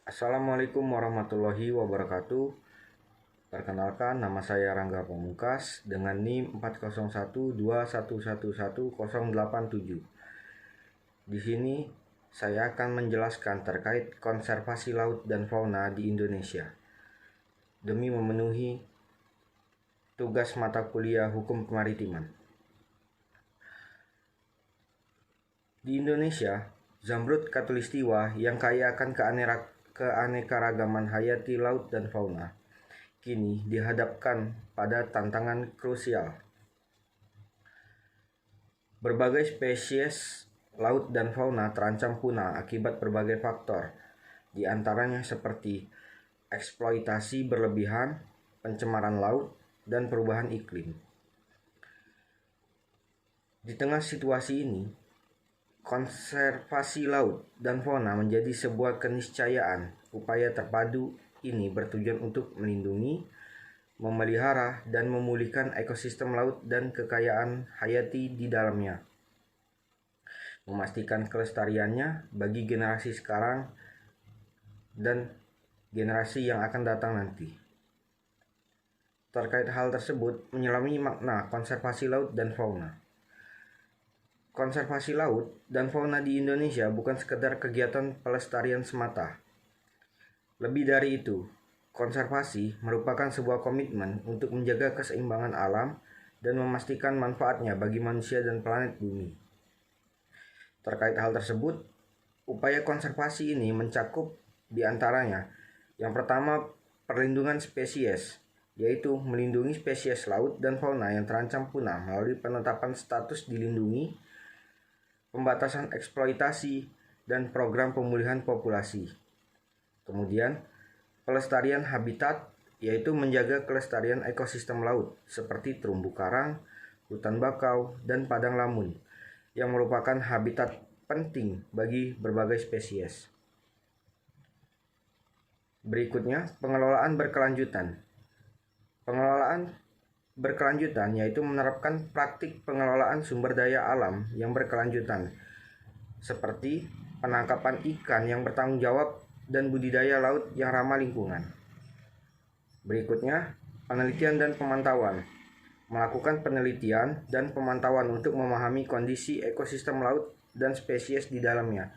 Assalamualaikum warahmatullahi wabarakatuh. Perkenalkan, nama saya Rangga Pamungkas dengan NIM 40121111087. Di sini saya akan menjelaskan terkait konservasi laut dan fauna di Indonesia demi memenuhi tugas mata kuliah Hukum Kemaritiman. Di Indonesia, zamrud khatulistiwa yang kaya akan keanekaragaman hayati laut dan fauna kini dihadapkan pada tantangan krusial. Berbagai spesies laut dan fauna terancam punah akibat berbagai faktor, di antaranya seperti eksploitasi berlebihan, pencemaran laut, dan perubahan iklim. Di tengah situasi ini, konservasi laut dan fauna menjadi sebuah keniscayaan. Upaya terpadu ini bertujuan untuk melindungi, memelihara, dan memulihkan ekosistem laut dan kekayaan hayati di dalamnya, memastikan kelestariannya bagi generasi sekarang dan generasi yang akan datang nanti. Terkait hal tersebut, menyelami makna konservasi laut dan fauna. Konservasi laut dan fauna di Indonesia bukan sekedar kegiatan pelestarian semata. Lebih dari itu, konservasi merupakan sebuah komitmen untuk menjaga keseimbangan alam dan memastikan manfaatnya bagi manusia dan planet bumi. Terkait hal tersebut, upaya konservasi ini mencakup di antaranya, yang pertama, perlindungan spesies, yaitu melindungi spesies laut dan fauna yang terancam punah melalui penetapan status dilindungi, pembatasan eksploitasi, dan program pemulihan populasi. Kemudian, pelestarian habitat, yaitu menjaga kelestarian ekosistem laut seperti terumbu karang, hutan bakau, dan padang lamun yang merupakan habitat penting bagi berbagai spesies. Berikutnya, pengelolaan berkelanjutan. Pengelolaan berkelanjutan yaitu menerapkan praktik pengelolaan sumber daya alam yang berkelanjutan, seperti penangkapan ikan yang bertanggung jawab dan budidaya laut yang ramah lingkungan. Berikutnya, penelitian dan pemantauan. Melakukan penelitian dan pemantauan untuk memahami kondisi ekosistem laut dan spesies di dalamnya,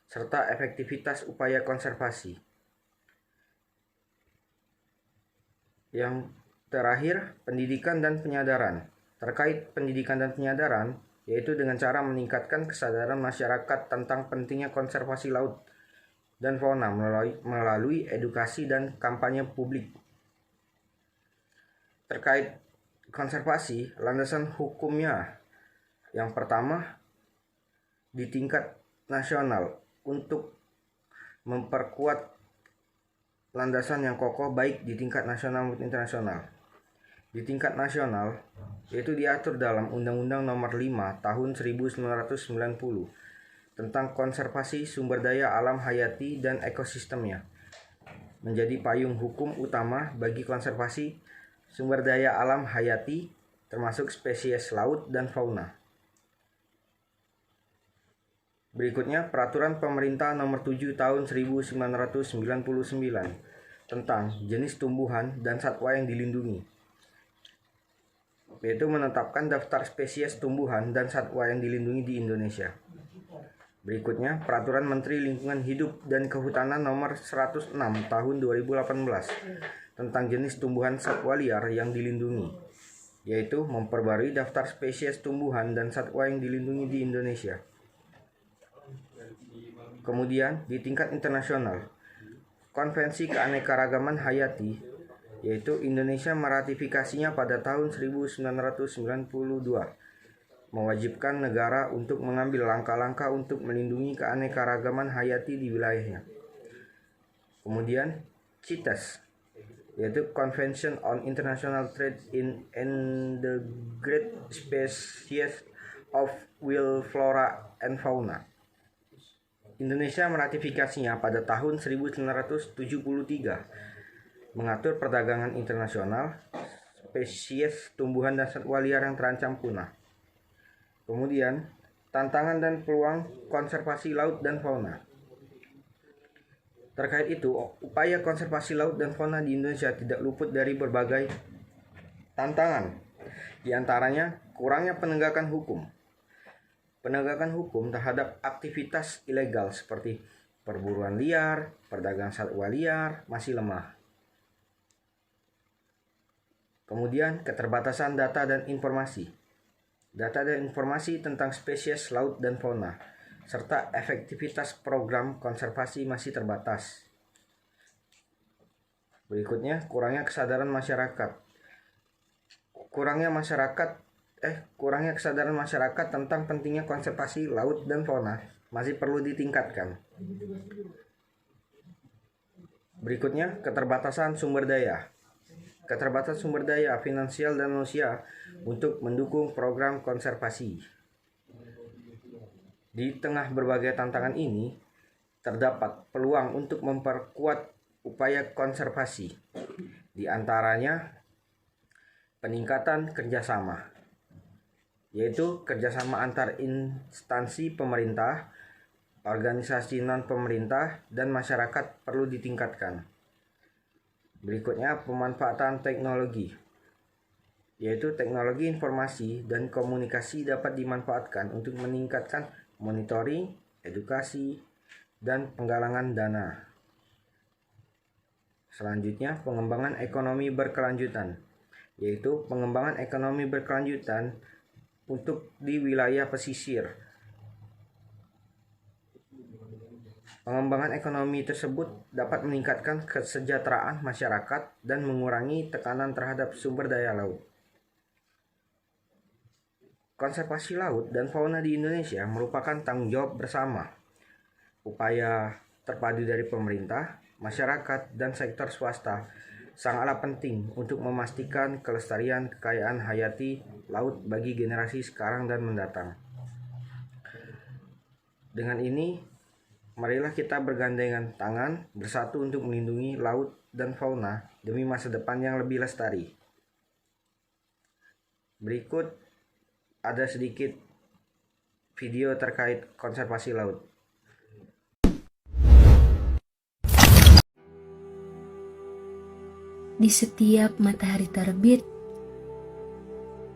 serta efektivitas upaya konservasi. Yang terakhir, pendidikan dan penyadaran. Terkait pendidikan dan penyadaran, yaitu dengan cara meningkatkan kesadaran masyarakat tentang pentingnya konservasi laut dan fauna melalui edukasi dan kampanye publik. Terkait konservasi, landasan hukumnya yang pertama, di tingkat nasional untuk memperkuat landasan yang kokoh baik di tingkat nasional maupun internasional. Di tingkat nasional, yaitu diatur dalam Undang-Undang Nomor 5 Tahun 1990 tentang konservasi sumber daya alam hayati dan ekosistemnya, menjadi payung hukum utama bagi konservasi sumber daya alam hayati termasuk spesies laut dan fauna. Berikutnya, Peraturan Pemerintah Nomor 7 Tahun 1999 tentang jenis tumbuhan dan satwa yang dilindungi, yaitu menetapkan daftar spesies tumbuhan dan satwa yang dilindungi di Indonesia. Berikutnya, Peraturan Menteri Lingkungan Hidup dan Kehutanan Nomor 106 Tahun 2018 tentang jenis tumbuhan satwa liar yang dilindungi, yaitu memperbarui daftar spesies tumbuhan dan satwa yang dilindungi di Indonesia. Kemudian, di tingkat internasional, Konvensi Keanekaragaman Hayati, yaitu Indonesia meratifikasinya pada tahun 1992, mewajibkan negara untuk mengambil langkah-langkah untuk melindungi keanekaragaman hayati di wilayahnya. Kemudian, CITES, yaitu Convention on International Trade in Endangered Species of Wild Flora and Fauna. Indonesia meratifikasinya pada tahun 1973, mengatur perdagangan internasional spesies tumbuhan dan satwa liar yang terancam punah. Kemudian, tantangan dan peluang konservasi laut dan fauna. Terkait itu, upaya konservasi laut dan fauna di Indonesia tidak luput dari berbagai tantangan. Di antaranya, kurangnya penegakan hukum. Penegakan hukum terhadap aktivitas ilegal seperti perburuan liar, perdagangan satwa liar masih lemah. Kemudian, keterbatasan data dan informasi. Data dan informasi tentang spesies laut dan fauna, serta efektivitas program konservasi masih terbatas. Berikutnya, kurangnya kesadaran masyarakat. Kurangnya kesadaran masyarakat tentang pentingnya konservasi laut dan fauna masih perlu ditingkatkan. Berikutnya, keterbatasan sumber daya. Keterbatasan sumber daya finansial dan manusia untuk mendukung program konservasi. Di tengah berbagai tantangan ini, terdapat peluang untuk memperkuat upaya konservasi. Di antaranya, peningkatan kerjasama, yaitu kerjasama antar instansi pemerintah, organisasi non-pemerintah, dan masyarakat perlu ditingkatkan. Berikutnya, pemanfaatan teknologi, yaitu teknologi informasi dan komunikasi dapat dimanfaatkan untuk meningkatkan monitoring, edukasi, dan penggalangan dana. Selanjutnya, pengembangan ekonomi berkelanjutan, yaitu pengembangan ekonomi berkelanjutan untuk di wilayah pesisir. Pengembangan ekonomi tersebut dapat meningkatkan kesejahteraan masyarakat dan mengurangi tekanan terhadap sumber daya laut. Konservasi laut dan fauna di Indonesia merupakan tanggung jawab bersama. Upaya terpadu dari pemerintah, masyarakat, dan sektor swasta sangatlah penting untuk memastikan kelestarian kekayaan hayati laut bagi generasi sekarang dan mendatang. Dengan ini, marilah kita bergandengan tangan bersatu untuk melindungi laut dan fauna demi masa depan yang lebih lestari. Berikut ada sedikit video terkait konservasi laut. Di setiap matahari terbit,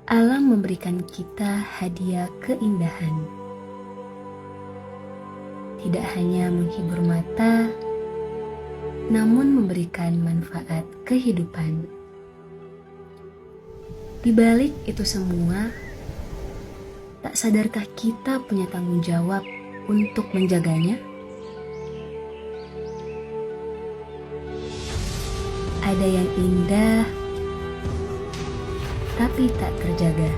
alam memberikan kita hadiah keindahan. Tidak hanya menghibur mata, namun memberikan manfaat kehidupan. Di balik itu semua, tak sadarkah kita punya tanggung jawab untuk menjaganya? Ada yang indah, tapi tak terjaga.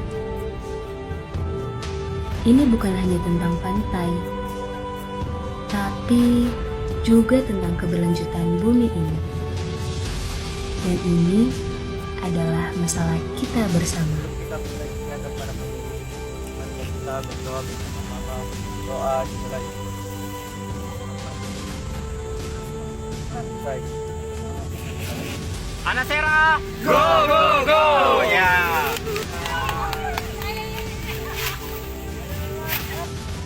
Ini bukan hanya tentang pantai, tapi juga tentang keberlanjutan bumi ini. Dan ini adalah masalah kita bersama. Kita berikan kepada pemilik, kita berdoa bersama-sama, doa dimulai. Baik. Anasera, go go go ya.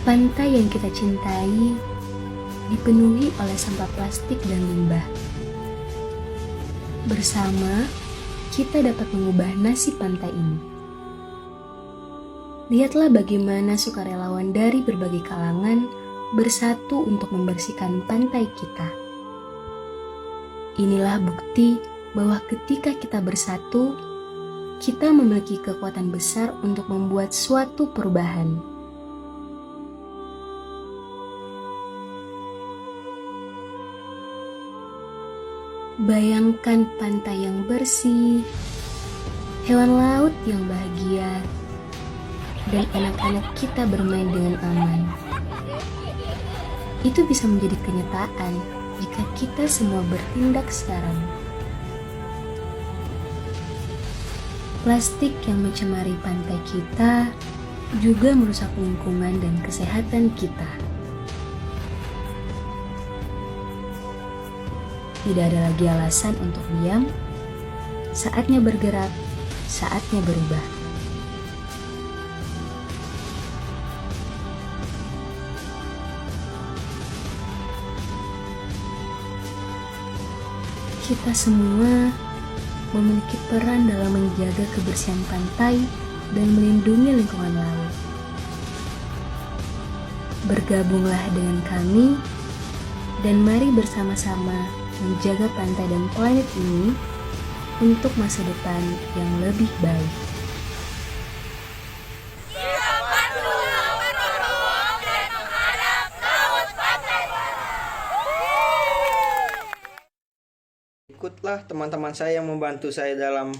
Pantai yang kita cintai dipenuhi oleh sampah plastik dan limbah. Bersama, kita dapat mengubah nasib pantai ini. Lihatlah bagaimana sukarelawan dari berbagai kalangan bersatu untuk membersihkan pantai kita. Inilah bukti bahwa ketika kita bersatu, kita memiliki kekuatan besar untuk membuat suatu perubahan. Bayangkan pantai yang bersih, hewan laut yang bahagia, dan anak-anak kita bermain dengan aman. Itu bisa menjadi kenyataan jika kita semua bertindak sekarang. Plastik yang mencemari pantai kita juga merusak lingkungan dan kesehatan kita. Tidak ada lagi alasan untuk diam. Saatnya bergerak, saatnya berubah. kita semua memiliki peran dalam menjaga kebersihan pantai dan melindungi lingkungan laut. Bergabunglah dengan kami dan mari bersama-sama menjaga pantai dan planet ini untuk masa depan yang lebih baik. Ikutlah teman-teman saya yang membantu saya dalam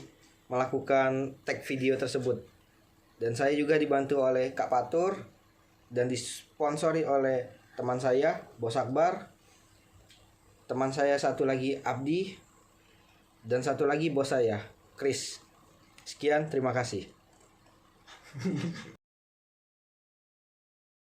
melakukan tag video tersebut. Dan saya juga dibantu oleh Kak Patur dan disponsori oleh teman saya, Bos Akbar. Teman saya satu lagi, Abdi. Dan satu lagi bos saya, Chris. Sekian, terima kasih.